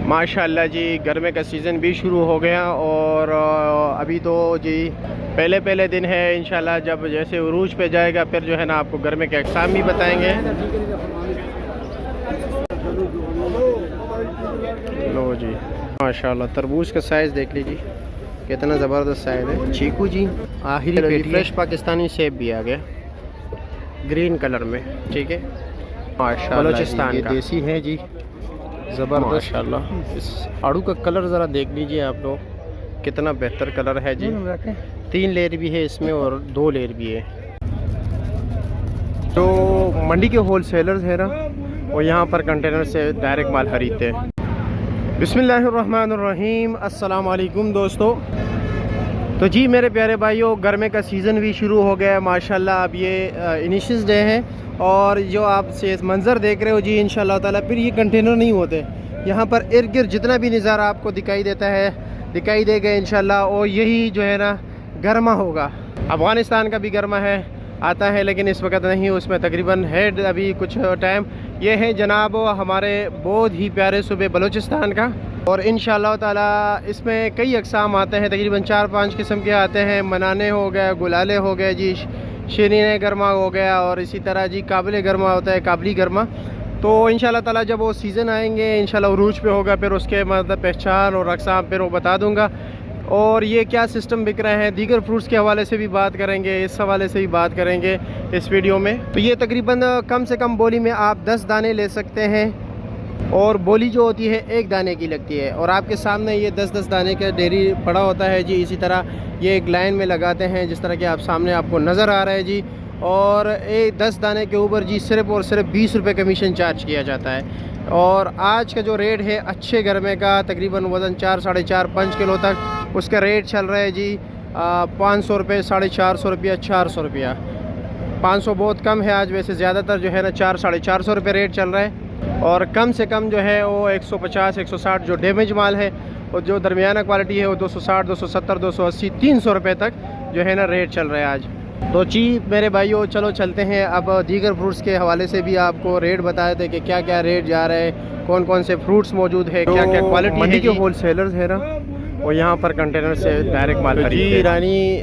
माशाल्लाह जी, गर्मी का सीज़न भी शुरू हो गया और अभी तो जी पहले दिन है। इंशाल्लाह जब जैसे उरूज पे जाएगा फिर जो है ना आपको गर्मी के अक़साम भी बताएंगे। लो जी माशाल्लाह, तरबूज का साइज़ देख लीजिए कितना ज़बरदस्त साइज़ है। चीकू जी आखिरी फ्रेश पाकिस्तानी सेब भी आ गया ग्रीन कलर में, ठीक है माशाल्लाह। बलोचिस्तान का देसी है जी, ज़बरदस्त माशाल्लाह। इस आड़ू का कलर ज़रा देख लीजिए आप लोग, कितना बेहतर कलर है जी। 3 लेयर भी है इसमें और 2 लेयर भी है। जो मंडी के होल सेलर्स है ना, वो यहाँ पर कंटेनर से डायरेक्ट माल खरीदते हैं। बिस्मिल्लाहिर्रहमानिर्रहीम, अस्सलाम वालेकुम दोस्तों। तो जी मेरे प्यारे भाइयों, गर्मी का सीज़न भी शुरू हो गया है माशाल्लाह। अब ये इनिशियल डे है और जो आप से मंज़र देख रहे हो जी, इंशाल्लाह ताला फिर ये कंटेनर नहीं होते। यहाँ पर इर्द गिर्द जितना भी नज़ारा आपको दिखाई देता है दिखाई देगा इंशाल्लाह, और यही जो है ना गर्मा होगा। अफ़गानिस्तान का भी गर्मा है आता है, लेकिन इस वक्त नहीं, उसमें तकरीबन है अभी कुछ टाइम। ये है जनाब हमारे बहुत ही प्यारे सूबे बलूचिस्तान का, और इंशाल्लाह ताला इसमें कई अक़साम आते हैं, तकरीबन 4-5 किस्म के आते हैं। मनाने हो गए, गुलाले हो गए जी, शीरीन गर्मा हो गया, और इसी तरह जी काबिल गर्मा होता है, काबली गर्मा। तो इंशाल्लाह ताला जब वो सीज़न आएंगे इंशाल्लाह उरूज पे होगा, फिर उसके मतलब पहचान और अक़साम फिर वो बता दूँगा। और ये क्या सिस्टम बिक रहे हैं, दीगर फ्रूट्स के हवाले से भी बात करेंगे, इस हवाले से भी बात करेंगे इस वीडियो में। तो ये तकरीबन कम से कम बोली में आप 10 दाने ले सकते हैं, और बोली जो होती है 1 दाने की लगती है। और आपके सामने ये 10-10 दाने का डेरी पड़ा होता है जी। इसी तरह ये एक लाइन में लगाते हैं जिस तरह के आप सामने आपको नज़र आ रहा है जी। और 10 दाने के ऊपर जी सिर्फ़ और सिर्फ 20 रुपये कमीशन चार्ज किया जाता है। और आज का जो रेट है अच्छे गर्मे का, तकरीबन वज़न 4-4.5 किलो तक उसका रेट चल रहा है जी 500 रुपये, 450 रुपया, 400 रुपया। 500 बहुत कम है आज, वैसे ज़्यादातर जो है ना 400-450 रुपये रेट चल रहा है। और कम से कम जो है वो 150-160 जो डैमेज माल है, और जो दरमियाना क्वालिटी है वो 260, 270, 280, 300 रुपये तक जो है ना रेट चल रहा है आज। तो जी मेरे भाइयों, चलो चलते हैं अब दीगर फ्रूट्स के हवाले से भी आपको रेट बताए थे कि क्या क्या रेट जा रहे हैं, कौन कौन से फ्रूट्स मौजूद है, क्या क्या क्वालिटी है। जो होल सेलर्स है ना, वो यहाँ पर कंटेनर से डायरेक्ट माल खरीदते हैं। जी ईरानी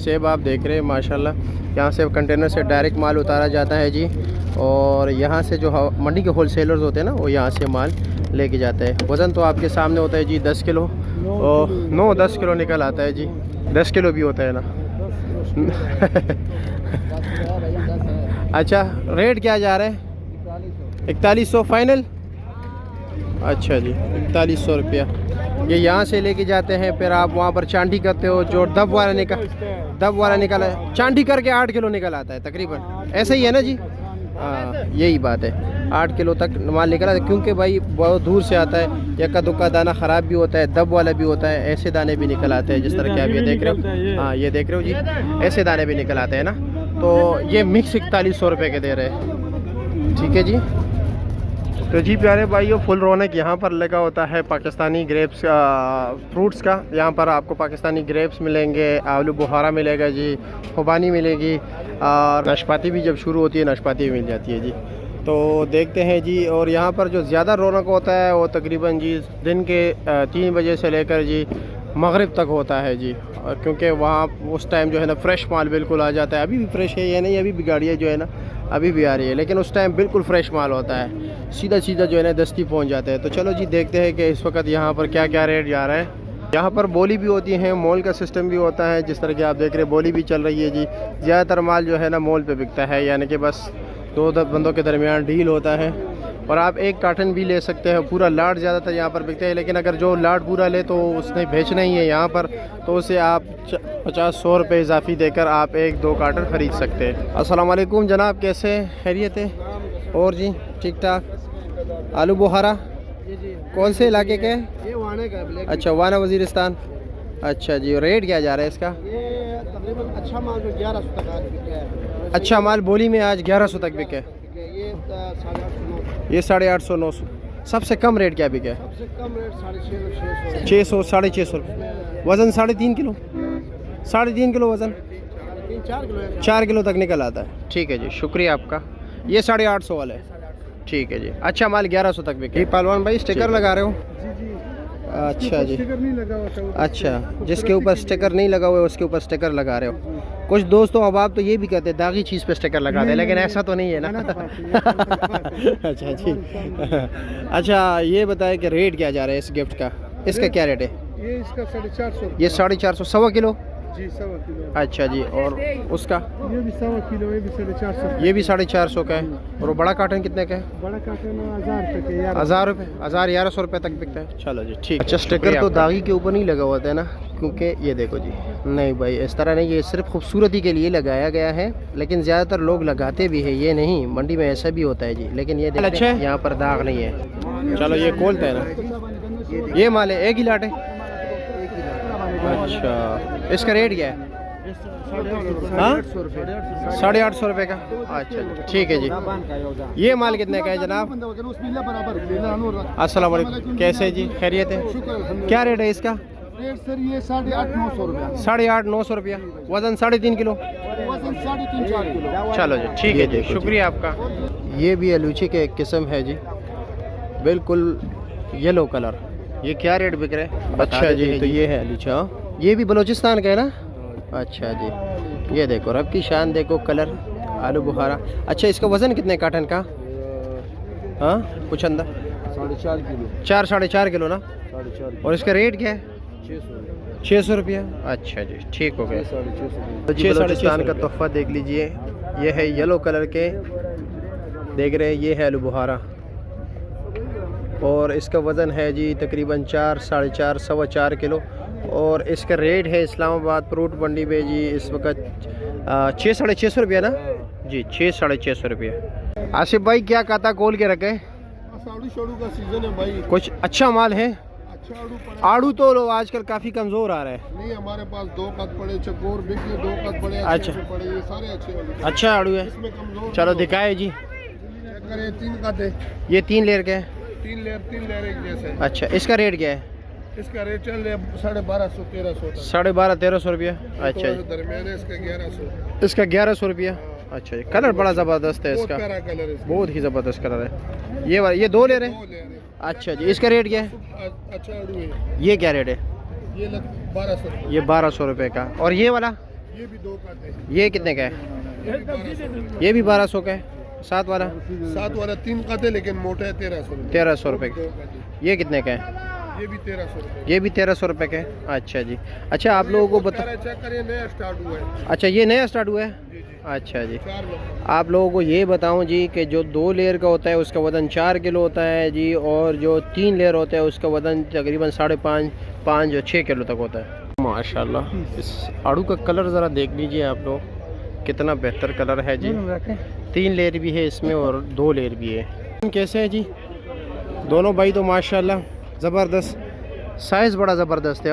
सेब आप देख रहे हैं माशाल्लाह, यहाँ से कंटेनर से डायरेक्ट माल उतारा जाता है जी। और यहाँ से जो मंडी के होल सेलर्स होते हैं ना, वो यहाँ से माल लेके जाते हैं। वज़न तो आपके सामने होता है जी 10 किलो, और 9-10 किलो निकल आता है जी, 10 किलो भी होता है ना। अच्छा, रेट क्या जा रहा है? 4100 फाइनल। अच्छा जी, 4100 रुपया। ये यहाँ से लेके जाते हैं, फिर आप वहाँ पर चांदी करते हो, जो दब वाला निकला है, चांदी करके 8 किलो निकल आता है तकरीबन, ऐसा ही है ना जी। हाँ यही बात है, 8 किलो तक माल निकला है, क्योंकि भाई बहुत दूर से आता है। यक्का दुक्का दाना ख़राब भी होता है, दब वाला भी होता है, ऐसे दाने भी निकल आते हैं जिस तरह के आप ये देख रहे हो। हाँ ये देख रहे हो जी, ऐसे दाने भी निकल आते हैं ना। तो ये मिक्स 4100 रुपये के दे रहे हैं, ठीक है जी। तो जी प्यारे भाइयों, फुल रौनक यहाँ पर लगा होता है पाकिस्तानी ग्रेप्स फ्रूट्स का। यहाँ पर आपको पाकिस्तानी ग्रेप्स मिलेंगे, आलू बुखारा मिलेगा जी, खुबानी मिलेगी, और नाशपाती भी जब शुरू होती है नाशपाती भी मिल जाती है जी। तो देखते हैं जी। और यहाँ पर जो ज़्यादा रौनक होता है वो तकरीबन जी दिन के 3 बजे से लेकर जी मगरिब तक होता है जी, क्योंकि वहाँ उस टाइम जो है ना फ्रेश माल बिल्कुल आ जाता है। अभी भी फ्रेश है, ये नहीं अभी भी गाड़ियाँ जो है ना अभी भी आ रही है, लेकिन उस टाइम बिल्कुल फ्रेश माल होता है, सीधा जो है ना दस्ती पहुँच जाता है। तो चलो जी देखते हैं कि इस वक्त यहाँ पर क्या क्या रेट जा रहा है। यहाँ पर बोली भी होती है, मॉल का सिस्टम भी होता है, जिस तरह की आप देख रहे हैं बोली भी चल रही है जी। ज़्यादातर माल जो है ना मॉल पे बिकता है, यानी कि बस 2 बंदों के दरमियान डील होता है, और आप 1 कार्टन भी ले सकते हैं। पूरा लाट ज़्यादातर यहाँ पर बिकते हैं, लेकिन अगर जो लाट पूरा ले तो उसने बेचना ही है यहाँ पर, तो उसे आप 50-100 रुपये इजाफी देकर आप 1-2 कार्टन ख़रीद सकते हैं। अस्सलाम वालेकुम जनाब, कैसे खैरियत है? और जी ठीक ठाक। आलू बुखारा कौन से इलाके के? ये वाना का। अच्छा, वाना वज़ीरिस्तान। अच्छा जी, रेट क्या जा रहा है इसका? ये तकरीबन अच्छा माल 1100 तक आज बिका है। अच्छा माल बोली में आज 1100 तक बिका है। ये 850-900। सबसे कम रेट क्या बिका है? सबसे कम रेट 650, 600-650 रुपये। वज़न 3.5 किलो, 3.5 किलो वज़न, 4 किलो तक निकल आता है। ठीक है जी, शुक्रिया आपका। ये 850 वाला है। ठीक है जी। अच्छा माल 1100 तक बिके। पहलवान भाई स्टिकर लगा रहे हो? जी जी। अच्छा जी। स्टिकर नहीं लगा हुआ था। अच्छा, जिसके ऊपर स्टिकर नहीं लगा हुआ है उसके ऊपर स्टिकर लगा रहे हो। कुछ दोस्तों अब आप तो ये भी कहते हैं दागी चीज़ पे स्टिकर लगा दे, लेकिन ऐसा तो नहीं है ना। अच्छा जी। अच्छा ये बताए कि रेट क्या जा रहा है इस गिफ्ट का? इसका क्या रेट है? ये इसका 450। ये 450, 1.25 किलो। जी 1.25 किलो। अच्छा जी। और उसका? ये भी 1.25 किलो, ये भी 450। ये भी 450 का है। और वो बड़ा कार्टन कितने का है? बड़ा काटन 1000 रुपये के। 1000 रुपये, 1100 रुपये तक बिकता है। चलो जी ठीक। अच्छा स्टिकर तो दागी के ऊपर नहीं लगा हुआ था ना, क्योंकि ये देखो जी, नहीं भाई इस तरह नहीं, ये सिर्फ खूबसूरती के लिए लगाया गया है, लेकिन ज़्यादातर लोग लगाते भी है, ये नहीं मंडी में ऐसा भी होता है जी। लेकिन ये अच्छा है, यहाँ पर दाग नहीं है। चलो ये खोलते हैं ना। ये माल है, एक ही लाट है। अच्छा इसका रेट क्या है? हाँ 850 रुपये का। अच्छा ठीक है जी। ये माल कितने का है जनाब? अस्सलाम वालेकुम, कैसे जी, खैरियत है? क्या रेट है इसका? रेट सर ये 850-900 रुपया। 850-900 रुपया। वज़न 3.5 किलो। वजन 3.5-4 किलो। चलो जी ठीक है जी, शुक्रिया आपका। ये भी अलूची के एक किस्म है जी, बिल्कुल येलो कलर। ये क्या रेट बिक रहा है? अच्छा जी, तो ये है अलूचा, ये भी बलूचिस्तान का है ना? अच्छा जी। ये देखो रब की शान, देखो कलर, आलू बुखारा। अच्छा इसका वज़न कितने काटन का? हाँ कुछ अंदर 4.5 किलो। 4-4.5 किलो ना। 4.5। और इसका रेट क्या है? 600। 600 रुपया। अच्छा जी ठीक हो गया। 650। तो बलूचिस्तान का तोहफा देख लीजिए, ये है येलो कलर के, देख रहे हैं, ये है आलू बुखारा। और इसका वज़न है जी तकरीबन 4-4.5 4.25 किलो। और इसका रेट है इस्लामाबाद फ्रूट मंडी में जी इस वक्त 600-650 रुपया ना जी, 600-650 रुपया। आसिफ भाई क्या कहता खोल के रखे? आड़ू का सीजन है भाई, कुछ अच्छा माल है? अच्छा आड़ू पड़ा। आड़ू तो लो आजकल काफ़ी कमज़ोर आ रहा है। नहीं हमारे पास 2 कद पड़े, चकोर बिके 2 कद पड़े, अच्छा। अच्छे पड़े, ये सारे अच्छे आड़ू। अच्छा आड़ू है, इसमें कमजोर चलो दिखाए जी। चेक करें, 3 कद है। ये 3 लेयर का है। 3 लेयर एक जैसे। अच्छा इसका रेट क्या है? इसका रेट चल रहा है 1250-1300 तक। 1250-1300 रुपया। अच्छा जी। दरमियान है इसका 1100। इसका 1100 रुपया। अच्छा जी, कलर बड़ा ज़बरदस्त है बहुत इसका, प्यारा कलर है इसका। बहुत ही ज़बरदस्त कलर है। ये 2 लेयर है। 2 लेयर है। अच्छा जी, इसका रेट क्या है? अच्छा आड़ू है। ये क्या रेट है? ये 1200। ये 1200 रुपये का। और ये वाला? ये भी 2 कद है। ये कितने का है? ये भी 1200। ये भी 1200 का है। 7 वाला? 7 वाला 3 कद है लेकिन मोटा है, 1300। 1300 रुपये का। 2 कद है। ये कितने का है? ये भी 1300। ये भी 1300 रुपये का है। अच्छा जी। अच्छा आप लोगों को बता, चेक करिए, नया स्टार्ट हुआ है। अच्छा ये नया स्टार्ट हुआ है। जी जी। अच्छा जी। 4 लोग। आप लोगों को ये बताऊं जी कि जो 2 लेयर का होता है उसका वज़न 4 किलो होता है जी, और जो 3 लेयर होता है उसका वज़न तकरीबन 5.5 और 6 किलो तक होता है। माशाल्लाह इस आड़ू का कलर ज़रा देख लीजिए आप लोग, कितना बेहतर कलर है जी। 3 लेयर भी है इसमें और 2 लेयर भी है। कैसे है जी दोनों भाई? तो माशाल्लाह ज़बरदस्त, साइज़ बड़ा ज़बरदस्त है।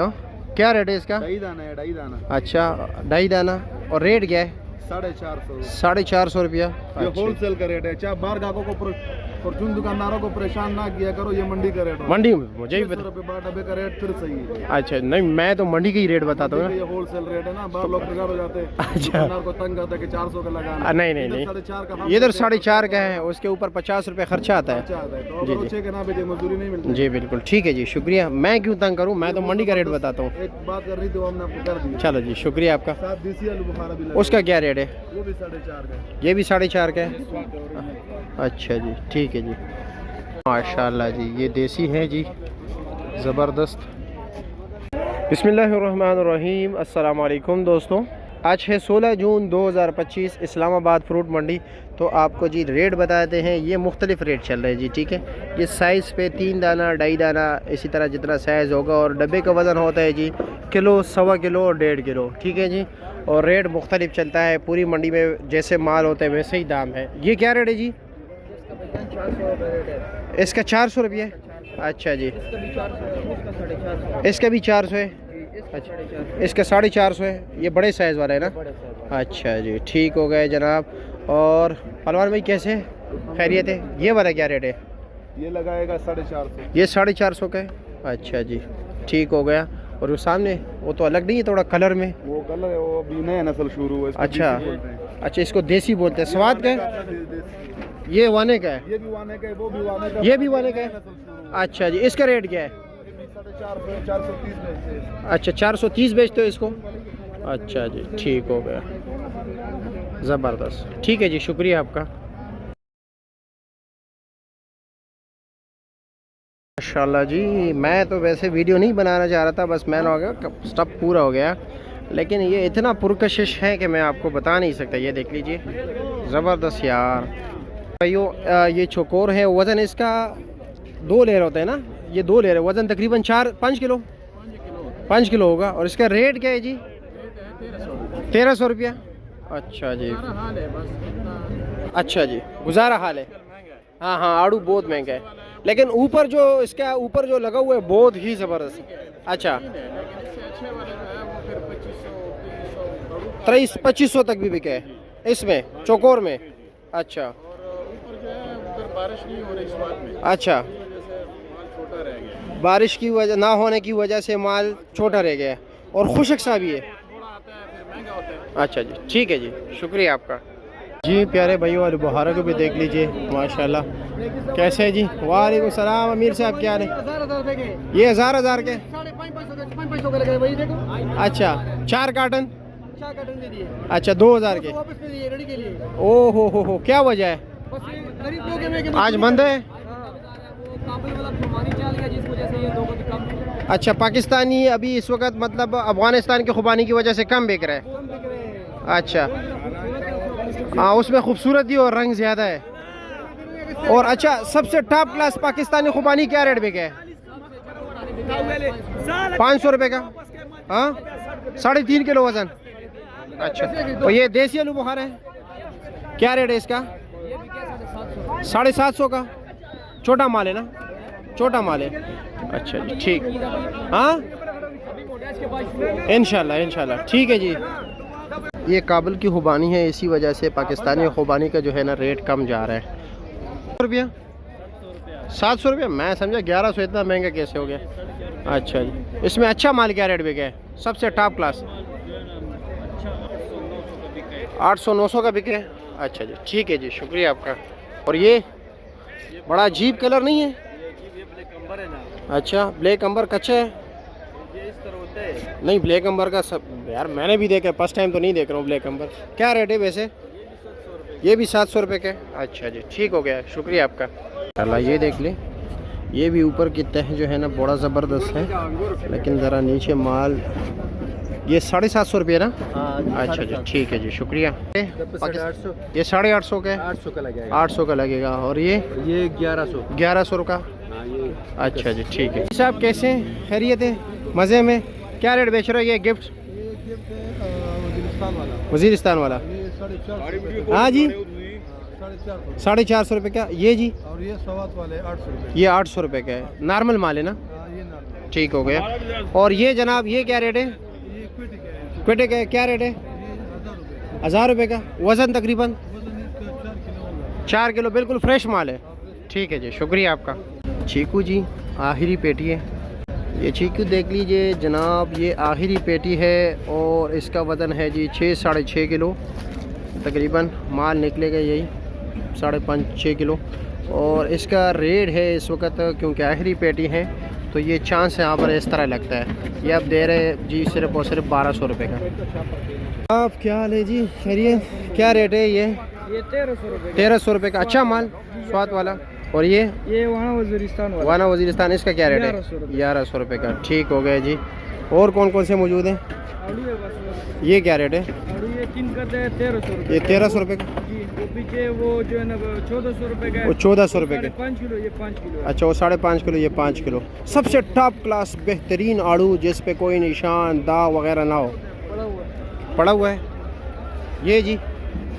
क्या रेट है इसका? ढाई दाना है, ढाई दाना। अच्छा 2.5 दाना। और रेट क्या है? 450। 450 रुपया। ये अच्छा। होलसेल का रेट है। चाहे बाहर ग्राहकों को फॉर्चून दुकानदारों को परेशान ना किया करो, ये मंडी का रेट है। मंडी में मुझे भी 600 पता। रुपये बार डब्बे का रेट फिर सही है। अच्छा नहीं, मैं तो मंडी का ही रेट बताता हूँ ये ना। होलसेल रेट है ना, बाहर लोग परेशान हो जाते हैं। अच्छा। दुकानदार को तंग आता है कि 400 का लगाना। नहीं नहीं नहीं, 4.5 का हम इधर देते हैं, 4.5 का है, उसके ऊपर 50 रुपये खर्चा आता है। अच्छा आता है। तो जी, अगर जी। अच्छे के ना भेजे मजदूरी नहीं मिलती। जी बिल्कुल ठीक है जी, शुक्रिया। मैं क्यों तंग करूँ, मैं तो मंडी का रेट बताता हूँ। एक बात कर रही थी, वो हमने आपको कर दी। चलो जी शुक्रिया आपका। साथ देसी आलू बुखारा भी लगा। उसका क्या रेट है? वो भी 4.5 का है। ये भी 4.5 का है। स्वाद है और अच्छा जी ठीक है जी। माशाल्लाह जी, ये देसी है जी, ज़बरदस्त। बिस्मिल्लाहिर्रहमानिर्रहीम। अस्सलाम वालेकुम दोस्तों, आज है 16 जून 2025, इस्लामाबाद फ्रूट मंडी। तो आपको जी रेट बताते हैं, ये मुख्तलिफ रेट चल रहे हैं जी, ठीक है। ये साइज़ पे 3 दाना, 2.5 दाना, इसी तरह जितना साइज़ होगा। और डब्बे का वज़न होता है जी किलो, 1.25 किलो और 1.5 किलो, ठीक है जी। और रेट मुख्तलिफ चलता है, पूरी मंडी में जैसे माल होता है वैसे ही दाम है। ये क्या रेट है जी? इसका 400 रुपये। अच्छा जी। इसका भी 400 है। अच्छा इसका 450 है। ये बड़े साइज़ वाला है ना। अच्छा जी ठीक हो गए जनाब। और पहलवान भाई कैसे खैरियत है? ये वाला क्या रेट है? ये लगाएगा 450। ये 450 का है। अच्छा जी ठीक हो गया। और वो सामने वो तो अलग नहीं है, थोड़ा कलर में? वो कलर है, वो भी नया नस्ल शुरू हुआ है, इसको अच्छा देसी बोलते हैं। अच्छा, इसको देसी बोलते हैं। स्वाद का है? ये वाने का है, ये भी वाने का है, वो भी वाने का, ये भी वाने का है। अच्छा जी, इसका रेट क्या है? 430 बेचते हैं। अच्छा 430 बेचते हो इसको। अच्छा जी, ठीक हो गया, ज़बरदस्त। ठीक है जी, शुक्रिया आपका। माशाल्लाह जी, मैं तो वैसे वीडियो नहीं बनाना चाह रहा था, बस मैंने हो गया स्टॉप पूरा हो गया, लेकिन ये इतना पुरकशिश है कि मैं आपको बता नहीं सकता। ये देख लीजिए, ज़बरदस्त यार भाइयों। ये चोकोर है, वज़न इसका 2 लेयर होते हैं ना, ये 2 लेयर है, वज़न तकरीबन 5 किलो 5 किलो होगा। और इसका रेट क्या है जी? 1300 रुपया। अच्छा जी, अच्छा जी, गुजारा हाल है। हाँ हाँ, आड़ू बहुत महंगा है, लेकिन ऊपर जो इसका ऊपर जो लगा हुआ है बहुत ही ज़बरदस्त है। अच्छा 2300-2500 तक भी बिके है इसमें, चोकोर में। अच्छा बारिश नहीं हो रही इस बात में, अच्छा, छोटा रह गया, बारिश की वजह ना होने की वजह से माल छोटा रह गया है और खुशक सा भी है। थोड़ा आता है फिर महंगा होता है। अच्छा जी, ठीक है जी, शुक्रिया आपका जी। प्यारे भाइयों, और बुहारा को भी देख लीजिए, माशाल्लाह कैसे है जी। वालेकुम सलाम, अमीर साहब क्या है? 1000 के ये हज़ार के। 550 के लगे भाई, देखो। अच्छा 4 कार्टन। 4 कार्टन दे दिए, अच्छा 2000 के। वापस दे दिए रेडी के लिए। ओ हो, क्या वजह है? बस ये गरीब लोग हैं कि आज बंद है। काबुल वाला बीमारी चल गया, जिस वजह से ये लोगों की कम अच्छा, पाकिस्तानी अभी इस वक्त मतलब अफगानिस्तान की खुबानी की वजह से कम बिक रहा है। बिक रहे हैं। अच्छा हाँ, उसमें खूबसूरती और रंग ज़्यादा है। और अच्छा, सबसे टॉप क्लास पाकिस्तानी खुबानी क्या रेट बिके है? 500 रुपये का। हाँ, 3.5 किलो वज़न। अच्छा, तो ये देसी आलू बुखारा है, क्या रेट है इसका? 750 का। छोटा माल है ना, छोटा माल है। अच्छा जी, ठीक। हाँ, इंशाल्लाह ठीक है जी। ये काबुल की खुबानी है, इसी वजह से पाकिस्तानी खुबानी का जो है ना रेट कम जा रहा है। रुपया 700 रुपया, मैं समझा 1100, इतना महंगा कैसे हो गया? अच्छा जी, इसमें अच्छा माल क्या रेट बिके है? सबसे टॉप क्लास 800-900 का बिके। अच्छा जी, ठीक है जी, शुक्रिया आपका। और ये बड़ा अजीब कलर नहीं है? अच्छा, ब्लैक अंबर कच्चा है? नहीं, ब्लैक अंबर का सब यार मैंने भी देखा, फर्स्ट टाइम तो नहीं देख रहा हूँ ब्लैक अंबर। क्या रेट है वैसे? ये भी 700 रुपये के। अच्छा जी, ठीक हो गया, शुक्रिया आपका। अल्लाह, ये देख ले, ये भी ऊपर की तह जो है ना बड़ा ज़बरदस्त है, लेकिन ज़रा नीचे माल। ये 750 रुपये ना? अच्छा जी, ठीक है जी, शुक्रिया। ये 850 का है। 800 का लगेगा। 800 का लगेगा। और ये 1100 का। अच्छा जी, ठीक है साहब। कैसे खैरियत है? मज़े में? क्या रेट बेच रहे हो ये गिफ्ट? वजीरिस्तान वाला। हाँ जी, 450 रुपये का। ये जी, और ये सवात वाले 800 रुपये। ये 800 रुपये का है, नॉर्मल माल है ना? ये ना, ठीक हो गया। और ये जनाब, ये क्या रेट है? ये क्विटे का क्या रेट है? 1000 रुपये का। वज़न तकरीबन 4 किलो, बिल्कुल फ्रेश माल है। ठीक है जी, शुक्रिया आपका। चीकू जी, आखिरी पेटी है। ये चीकू देख लीजिए जनाब, ये आखिरी पेटी है और इसका वज़न है जी 6-6.5 किलो तकरीबन। माल निकलेगा यही 5.5-6 किलो। और इसका रेट है इस वक्त, क्योंकि आखिरी पेटी है तो ये चांस यहाँ पर इस तरह लगता है। ये आप दे रहे जी सिर्फ और सिर्फ 1200 रुपये का। आप क्या हाल है जी? खैरियत? क्या रेट है ये? 1300 रुपये। 1300 रुपये का। अच्छा माल, स्वाद वाला। और ये वहाँ वजीरिस्तान वाला। वाना वजीरिस्तान, इसका क्या रेट है? 1100 रुपये का। ठीक हो गया जी। और कौन कौन से मौजूद हैं? आलू है बस। ये क्या रेट है? आलू ये किन करते हैं 1300 रुपये। ये 1300 रुपये का। जी, वो पीछे वो जो है ना 1400 रुपये का है। वो 1400 रुपये के। 5 किलो, ये 5 किलो है। अच्छा, वो 5.5 किलो, ये 5 किलो। सबसे टॉप क्लास बेहतरीन आड़ू, जिस पे कोई निशान दाग वगैरह ना हो, पड़ा हुआ है। ये जी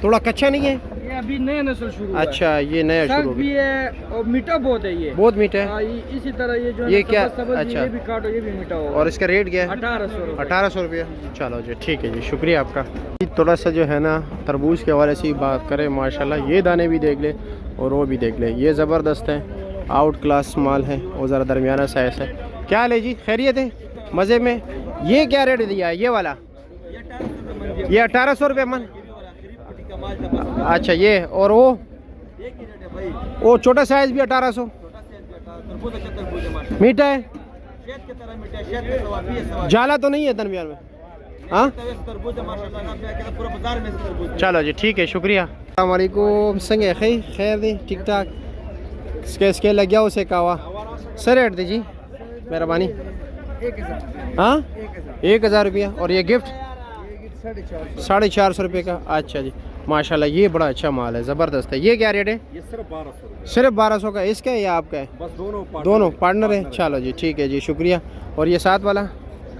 थोड़ा कच्चा नहीं है? ये अभी नया नस्ल शुरू हुआ है। अच्छा, ये नया शुरू हो भी गया। है और मीठा बहुत है ये। बहुत मीठा है। हाँ, इसी तरह ये जो है ये ना क्या? सब्ज़ अच्छा। ये भी काटो, ये भी मीठा होगा। और इसका रेट क्या है? 1800 रुपये। 1800 रुपये। चलो जी, ठीक है जी, शुक्रिया आपका। थोड़ा सा जो है ना तरबूज के हवाले से बात करें, माशाल्लाह ये दाने भी देख ले और वो भी देख ले, ये ज़बरदस्त है, आउट क्लास माल है और ज़रा दरमियाना साइज़ है। क्या ले जी? खैरियत है? मज़े में? ये क्या रेट दिया है ये वाला? ये 1800 रुपये मन। अच्छा, ये और वो वो छोटा साइज भी 1800। मीठा है, जाला तो नहीं है दरमियान में? हाँ चलो जी ठीक है, शुक्रिया। अस्सलाम वालेकुम, संगे खैर दी ठीक ठाक। इसके लग गया उसे कावा सर रेट दीजिए मेहरबानी। 1000 रुपया। और ये गिफ्ट 450 रुपये का। अच्छा जी माशाल्लाह, ये बड़ा अच्छा माल है, ज़बरदस्त है। ये क्या रेट है? ये सिर्फ 1200। सिर्फ 1200 का। इसका है या आपका है? बस दोनों पार्टनर है। चलो जी ठीक है जी, शुक्रिया। और ये साथ वाला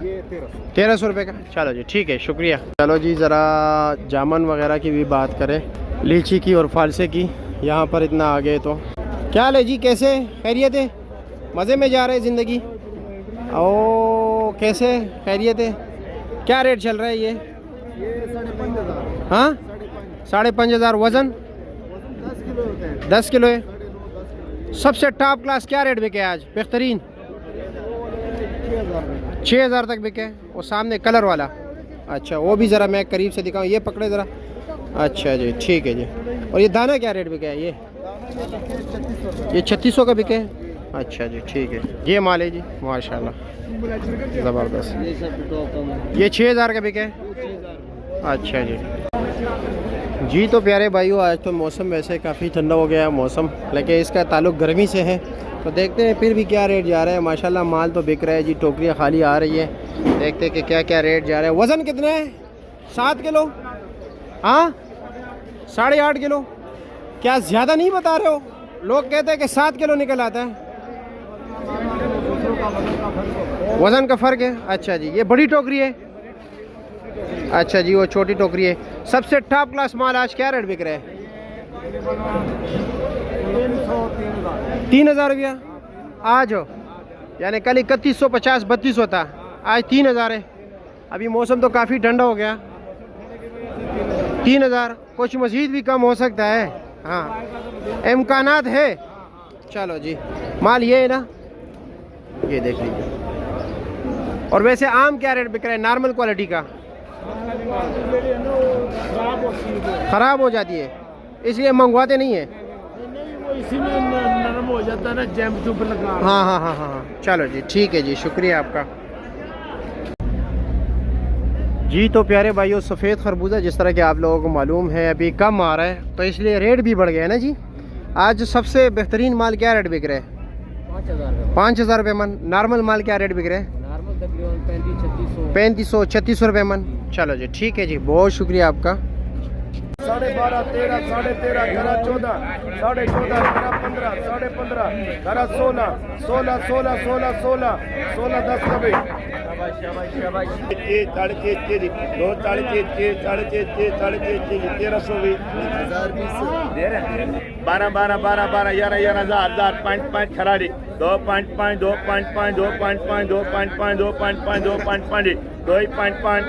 ये 1300 रुपये का। चलो जी ठीक है, शुक्रिया। चलो जी ज़रा जामुन वगैरह की भी बात करें, लीची की और फालसे की। यहाँ पर इतना आ गए तो क्या हाल है जी, कैसे खैरियत है? मज़े में जा रहे हैं ज़िंदगी? ओ कैसे खैरियत है? क्या रेट चल रहा है ये? 5,500। हाँ 5,500। वज़न 10 किलो है। सबसे टॉप क्लास क्या रेट बिके आज बेहतरीन? 6000 तक बिके। वो सामने कलर वाला, अच्छा वो भी ज़रा मैं करीब से दिखाऊँ, ये पकड़े ज़रा। अच्छा जी ठीक है जी। और ये दाना क्या रेट बिके है? ये 3600 का बिके। अच्छा जी ठीक है। ये माल है जी माशाल्लाह ज़बरदस्त। ये 6000 का बिके। अच्छा जी जी। तो प्यारे भाइयों, आज तो मौसम वैसे काफ़ी ठंडा हो गया है मौसम, लेकिन इसका ताल्लुक गर्मी से है। तो देखते हैं फिर भी क्या रेट जा रहा है। माशाल्लाह माल तो बिक रहा है जी, टोकरियाँ खाली आ रही है। देखते हैं कि क्या क्या रेट जा रहा है। वज़न कितना है? 7 किलो। हाँ 8.5 किलो। क्या ज़्यादा नहीं बता रहे हो? लोग कहते हैं कि 7 किलो निकल आता है। वज़न का फ़र्क है। अच्छा जी, ये बड़ी टोकरी है। अच्छा जी वो छोटी टोकरी है। सबसे टॉप क्लास माल आज क्या रेट बिक रहा है? 3,000 रुपया आज हो, यानी कल 3150 3200 था, आज 3,000 है। अभी मौसम तो काफ़ी ठंडा हो गया। 3,000, कुछ मज़ीद भी कम हो सकता है। हाँ इम्कानात है। चलो जी माल ये है ना, ये देख लीजिए। और वैसे आम क्या रेट बिक रहा है नॉर्मल क्वालिटी का? ख़राब हो जाती है इसलिए मंगवाते नहीं है। इसी में नरम हो जाता है ना, जैम चुप लगा। हाँ हाँ हाँ हाँ। चलो जी ठीक है जी, शुक्रिया आपका जी। तो प्यारे भाइयों, सफ़ेद खरबूजा जिस तरह कि आप लोगों को मालूम है अभी कम आ रहा है, तो इसलिए रेट भी बढ़ गया है ना जी। आज सबसे बेहतरीन माल क्या रेट बिक रहा है? 5,000 रुपये मन। नॉर्मल माल क्या रेट बिक रहा है? 3500 3600 रुपये मन। चलो जी ठीक है जी, बहुत शुक्रिया आपका। 12.5 13 13.5 14 14.5 15 15 16 16 16 16 16 16 10 कभी 12 12 12 12 11 11 5 5 खराड़ी 2 5 5 2 5 5 2 5 5 2 5 5 2 5 5 2 5 5 2 5 5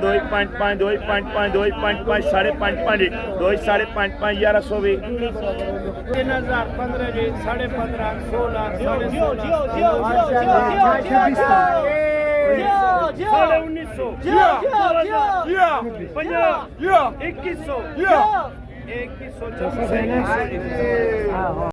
2 5 5 2 5 5 2 5 5 साढ़े 5 5 2 साढ़े 5 5 1120 3000 15 जी साढ़े 15 16 साढ़े 1900 2100